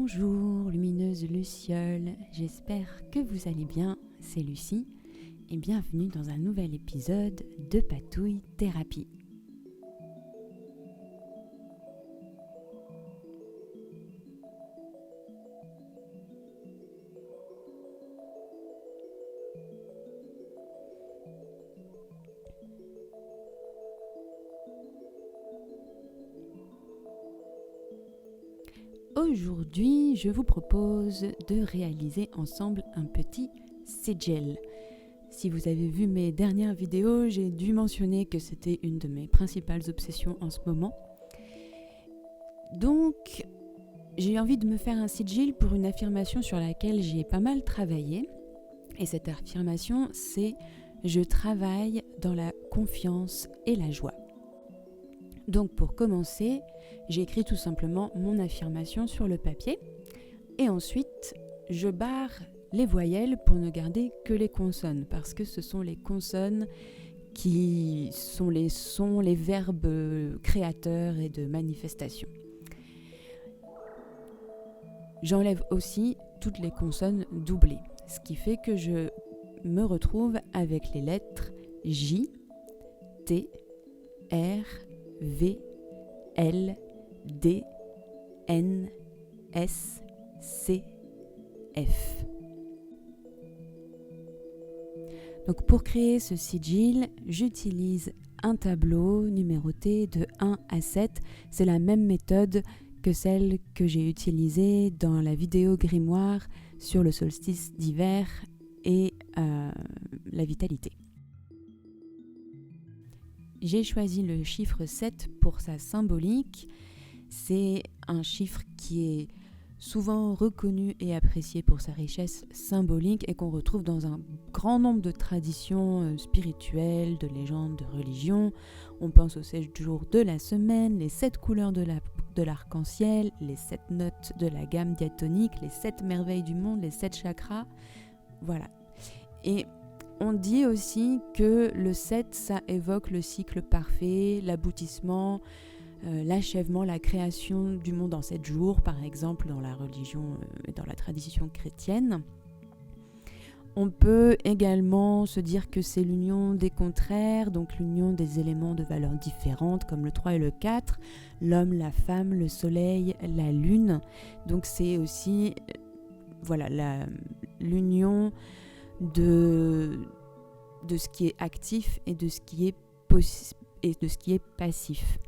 Bonjour lumineuse lucioles, j'espère que vous allez bien, c'est Lucie et bienvenue dans un nouvel épisode de Patouille Thérapie. Aujourd'hui, je vous propose de réaliser ensemble un petit sigil. Si vous avez vu mes dernières vidéos, j'ai dû mentionner que c'était une de mes principales obsessions en ce moment. Donc, j'ai envie de me faire un sigil pour une affirmation sur laquelle j'ai pas mal travaillé. Et cette affirmation, c'est « Je travaille dans la confiance et la joie ». Donc pour commencer, j'écris tout simplement mon affirmation sur le papier et ensuite je barre les voyelles pour ne garder que les consonnes parce que ce sont les consonnes qui sont les sons, les verbes créateurs et de manifestation. J'enlève aussi toutes les consonnes doublées, ce qui fait que je me retrouve avec les lettres J, T, R, V, L, D, N, S, C, F. Donc pour créer ce sigil, j'utilise un tableau numéroté de 1 à 7. C'est la même méthode que celle que j'ai utilisée dans la vidéo grimoire sur le solstice d'hiver et la vitalité. J'ai choisi le chiffre 7 pour sa symbolique. C'est un chiffre qui est souvent reconnu et apprécié pour sa richesse symbolique et qu'on retrouve dans un grand nombre de traditions spirituelles, de légendes, de religions. On pense aux 7 jours de la semaine, les 7 couleurs de l'arc-en-ciel, les 7 notes de la gamme diatonique, les 7 merveilles du monde, les 7 chakras. Voilà. Et on dit aussi que le 7, ça évoque le cycle parfait, l'aboutissement, l'achèvement, la création du monde en 7 jours, par exemple dans la religion et dans la tradition chrétienne. On peut également se dire que c'est l'union des contraires, donc l'union des éléments de valeurs différentes comme le 3 et le 4, l'homme, la femme, le soleil, la lune. Donc c'est aussi l'union de ce qui est actif et de ce qui est passif.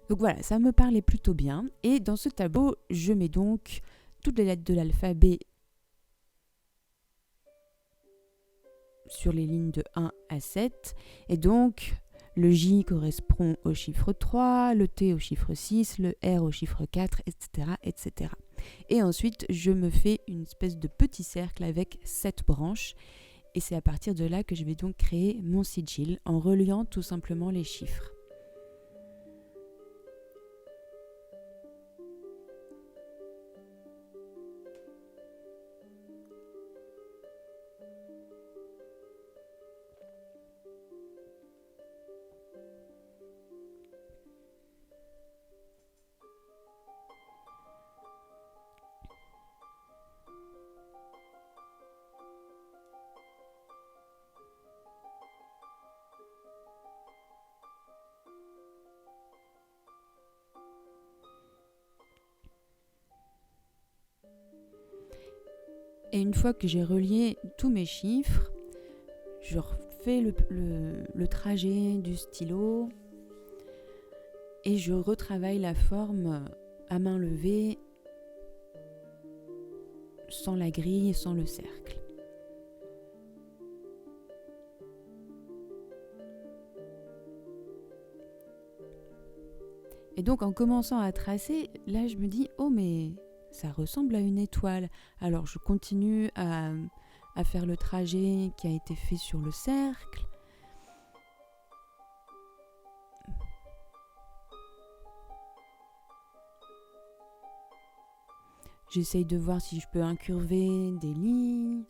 Donc voilà, ça me parlait plutôt bien. Et dans ce tableau, je mets donc toutes les lettres de l'alphabet sur les lignes de 1 à 7. Et donc, le J correspond au chiffre 3, le T au chiffre 6, le R au chiffre 4, etc., etc. Et ensuite, je me fais une espèce de petit cercle avec 7 branches. Et c'est à partir de là que je vais donc créer mon sigil en reliant tout simplement les chiffres. Et une fois que j'ai relié tous mes chiffres, je refais le trajet du stylo et je retravaille la forme à main levée, sans la grille, sans le cercle. Et donc en commençant à tracer, là je me dis « Oh mais ça ressemble à une étoile ». Alors je continue à faire le trajet qui a été fait sur le cercle. J'essaye de voir si je peux incurver des lignes.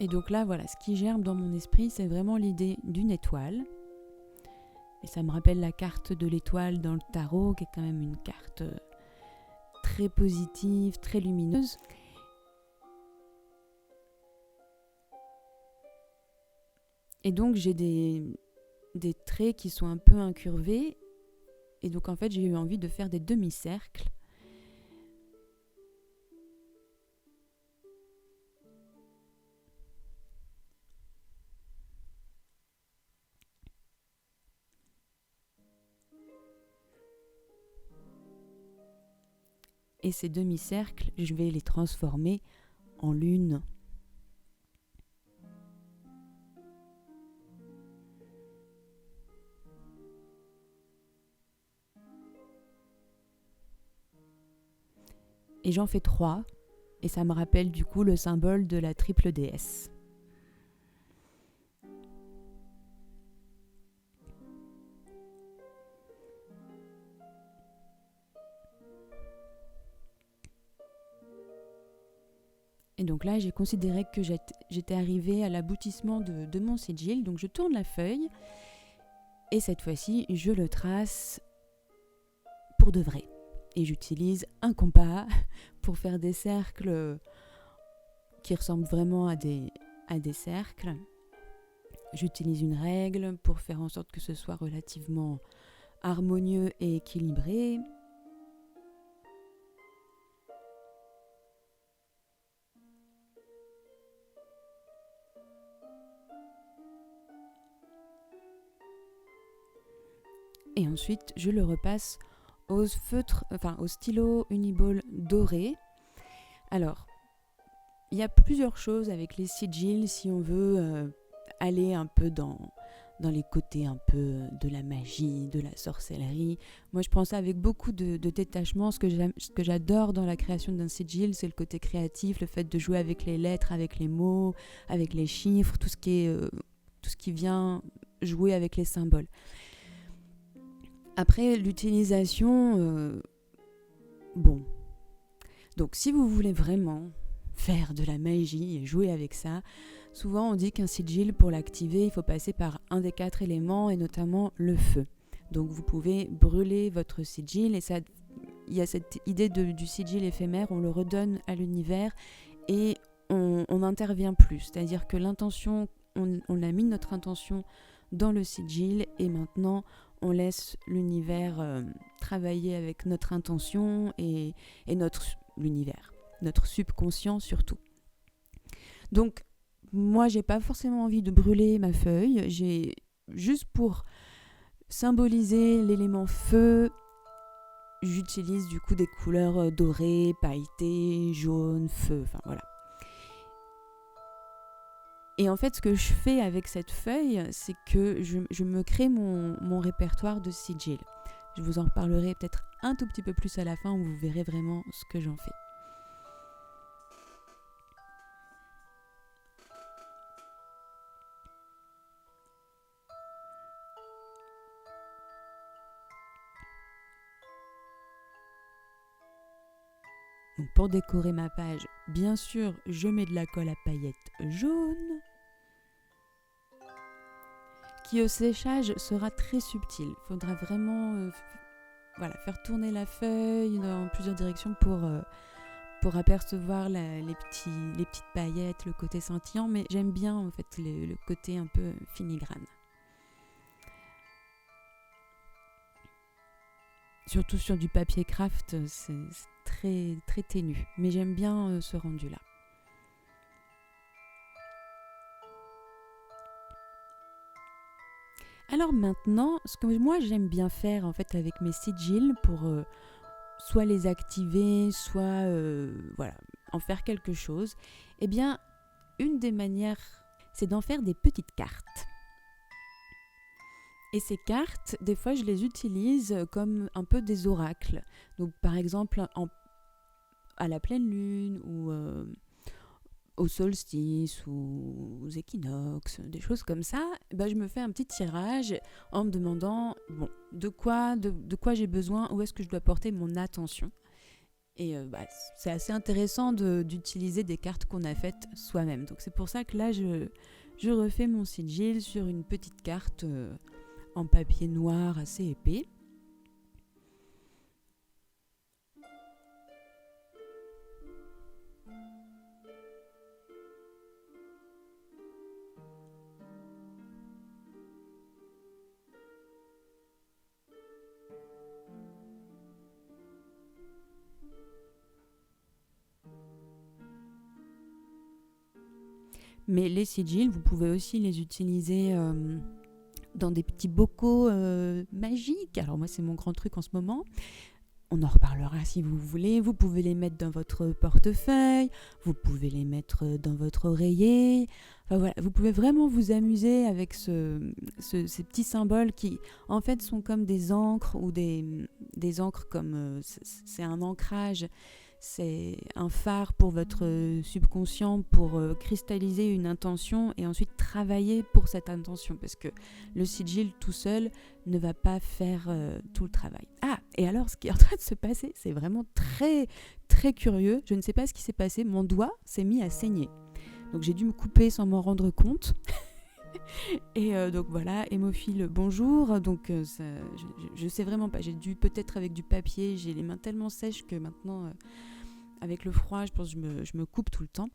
Et donc là, voilà, ce qui germe dans mon esprit, c'est vraiment l'idée d'une étoile. Et ça me rappelle la carte de l'étoile dans le tarot, qui est quand même une carte très positive, très lumineuse. Et donc j'ai des traits qui sont un peu incurvés. Et donc en fait j'ai eu envie de faire des demi-cercles. Et ces demi-cercles, je vais les transformer en lune. Et j'en fais 3, et ça me rappelle du coup le symbole de la triple déesse. Et donc là, j'ai considéré que j'étais arrivée à l'aboutissement de mon sigil. Donc je tourne la feuille et cette fois-ci, je le trace pour de vrai. Et j'utilise un compas pour faire des cercles qui ressemblent vraiment à des cercles. J'utilise une règle pour faire en sorte que ce soit relativement harmonieux et équilibré. Et ensuite, je le repasse au stylo Uniball doré. Alors, il y a plusieurs choses avec les sigils si on veut aller un peu dans les côtés un peu de la magie, de la sorcellerie. Moi, je prends ça avec beaucoup de détachement. Ce que j'adore dans la création d'un sigil, c'est le côté créatif, le fait de jouer avec les lettres, avec les mots, avec les chiffres, tout ce qui vient jouer avec les symboles. Après, l'utilisation, bon. Donc, si vous voulez vraiment faire de la magie et jouer avec ça, souvent on dit qu'un sigil, pour l'activer, il faut passer par un des 4 éléments et notamment le feu. Donc, vous pouvez brûler votre sigil et ça, il y a cette idée du sigil éphémère, on le redonne à l'univers et on n'intervient plus. C'est-à-dire que l'intention, on a mis notre intention dans le sigil et maintenant on laisse l'univers travailler avec notre intention et l'univers, notre subconscient surtout. Donc, moi, j'ai pas forcément envie de brûler ma feuille. J'ai juste pour symboliser l'élément feu, j'utilise du coup des couleurs dorées, pailletées, jaunes, feu, enfin voilà. Et en fait, ce que je fais avec cette feuille, c'est que je me crée mon répertoire de sigil. Je vous en reparlerai peut-être un tout petit peu plus à la fin où vous verrez vraiment ce que j'en fais. Donc pour décorer ma page, bien sûr, je mets de la colle à paillettes jaune, qui au séchage sera très subtil. Il faudra vraiment faire tourner la feuille dans plusieurs directions pour apercevoir les petites paillettes, le côté scintillant, mais j'aime bien en fait le côté un peu filigrane. Surtout sur du papier craft, c'est très, très ténu, mais j'aime bien ce rendu-là. Alors maintenant, ce que moi j'aime bien faire en fait avec mes sigils pour soit les activer, soit en faire quelque chose, eh bien, une des manières, c'est d'en faire des petites cartes. Et ces cartes, des fois, je les utilise comme un peu des oracles. Donc, par exemple, à la pleine lune ou au solstice ou aux équinoxes, des choses comme ça, je me fais un petit tirage en me demandant de quoi j'ai besoin, où est-ce que je dois porter mon attention. Et c'est assez intéressant d'utiliser des cartes qu'on a faites soi-même. Donc c'est pour ça que là, je refais mon sigil sur une petite carte en papier noir assez épais. Mais les sigils, vous pouvez aussi les utiliser dans des petits bocaux magiques. Alors moi, c'est mon grand truc en ce moment. On en reparlera si vous voulez. Vous pouvez les mettre dans votre portefeuille, vous pouvez les mettre dans votre oreiller. Enfin voilà, vous pouvez vraiment vous amuser avec ces petits symboles qui, en fait, sont comme des encres ou des encres comme c'est un ancrage. C'est un phare pour votre subconscient pour cristalliser une intention et ensuite travailler pour cette intention. Parce que le sigil tout seul ne va pas faire tout le travail. Ah, et alors ce qui est en train de se passer, c'est vraiment très, très curieux. Je ne sais pas ce qui s'est passé. Mon doigt s'est mis à saigner. Donc j'ai dû me couper sans m'en rendre compte. Et donc voilà, hémophile, bonjour. Donc je sais vraiment pas. J'ai dû peut-être avec du papier. J'ai les mains tellement sèches que maintenant... avec le froid, je pense que je me coupe tout le temps.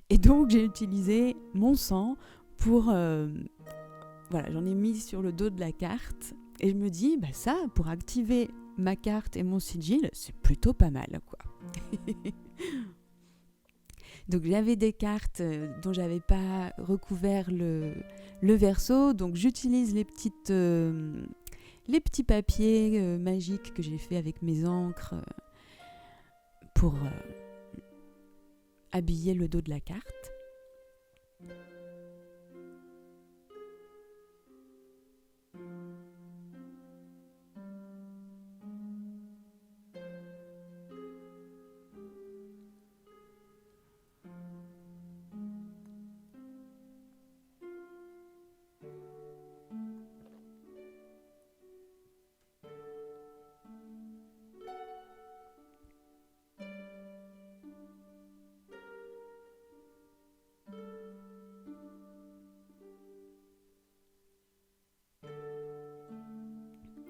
Et donc, j'ai utilisé mon sang pour... voilà, j'en ai mis sur le dos de la carte. Et je me dis, bah ça, pour activer ma carte et mon sigil, c'est plutôt pas mal, quoi. Donc, j'avais des cartes dont j'avais pas recouvert le verso. Donc, j'utilise les petits papiers magiques que j'ai fait avec mes encres pour... habiller le dos de la carte.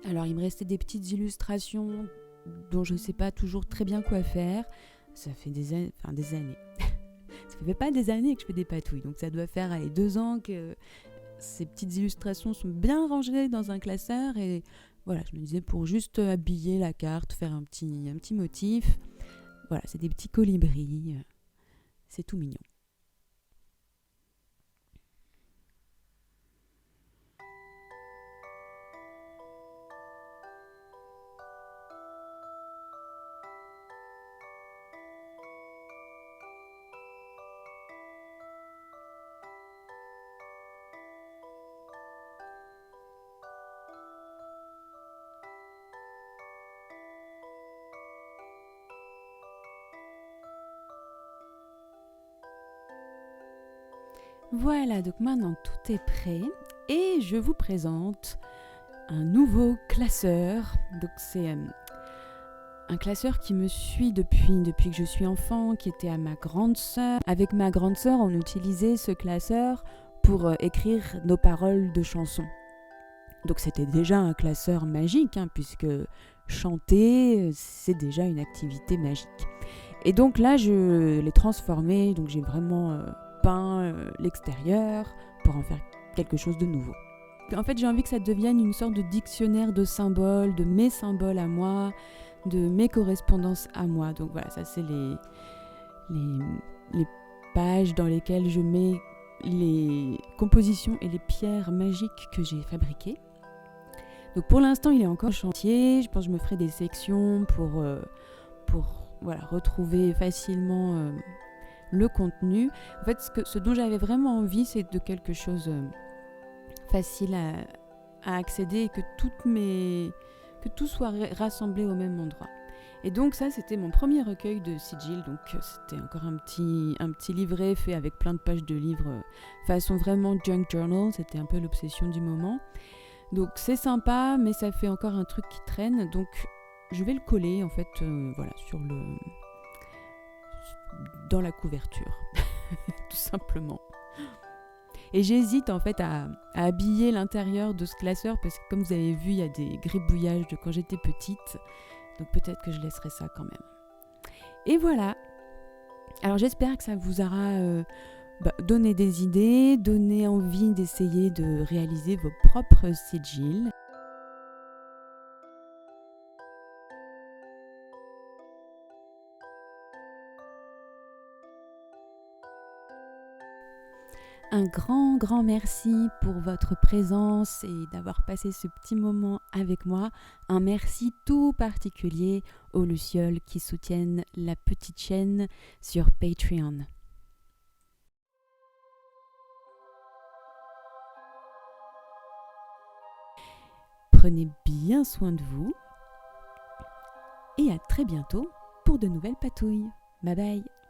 Alors, il me restait des petites illustrations dont je ne sais pas toujours très bien quoi faire. Ça fait des années. Ça fait pas des années que je fais des patouilles. Donc, ça doit faire 2 ans que ces petites illustrations sont bien rangées dans un classeur. Et voilà, je me disais pour juste habiller la carte, faire un petit motif. Voilà, c'est des petits colibris. C'est tout mignon. Voilà, donc maintenant tout est prêt et je vous présente un nouveau classeur. Donc c'est un classeur qui me suit depuis que je suis enfant, qui était à ma grande sœur. Avec ma grande sœur, on utilisait ce classeur pour écrire nos paroles de chansons. Donc c'était déjà un classeur magique, puisque chanter, c'est déjà une activité magique. Et donc là, je l'ai transformé, donc j'ai vraiment... peint l'extérieur pour en faire quelque chose de nouveau. En fait, j'ai envie que ça devienne une sorte de dictionnaire de symboles, de mes symboles à moi, de mes correspondances à moi. Donc voilà, ça c'est les pages dans lesquelles je mets les compositions et les pierres magiques que j'ai fabriquées. Donc pour l'instant, il est encore en chantier. Je pense que je me ferai des sections pour voilà, retrouver facilement... le contenu. En fait, ce dont j'avais vraiment envie, c'est de quelque chose facile à accéder et que tout soit rassemblé au même endroit. Et donc ça, c'était mon premier recueil de sigils. Donc c'était encore un petit livret fait avec plein de pages de livres façon vraiment junk journal. C'était un peu l'obsession du moment. Donc c'est sympa, mais ça fait encore un truc qui traîne. Donc je vais le coller en fait, voilà, dans la couverture, tout simplement. Et j'hésite en fait à habiller l'intérieur de ce classeur parce que comme vous avez vu, il y a des gribouillages de quand j'étais petite. Donc peut-être que je laisserai ça quand même. Et voilà. Alors j'espère que ça vous aura donné des idées, donné envie d'essayer de réaliser vos propres sigils. Un grand merci pour votre présence et d'avoir passé ce petit moment avec moi. Un merci tout particulier aux lucioles qui soutiennent la petite chaîne sur Patreon. Prenez bien soin de vous et à très bientôt pour de nouvelles patouilles. Bye bye!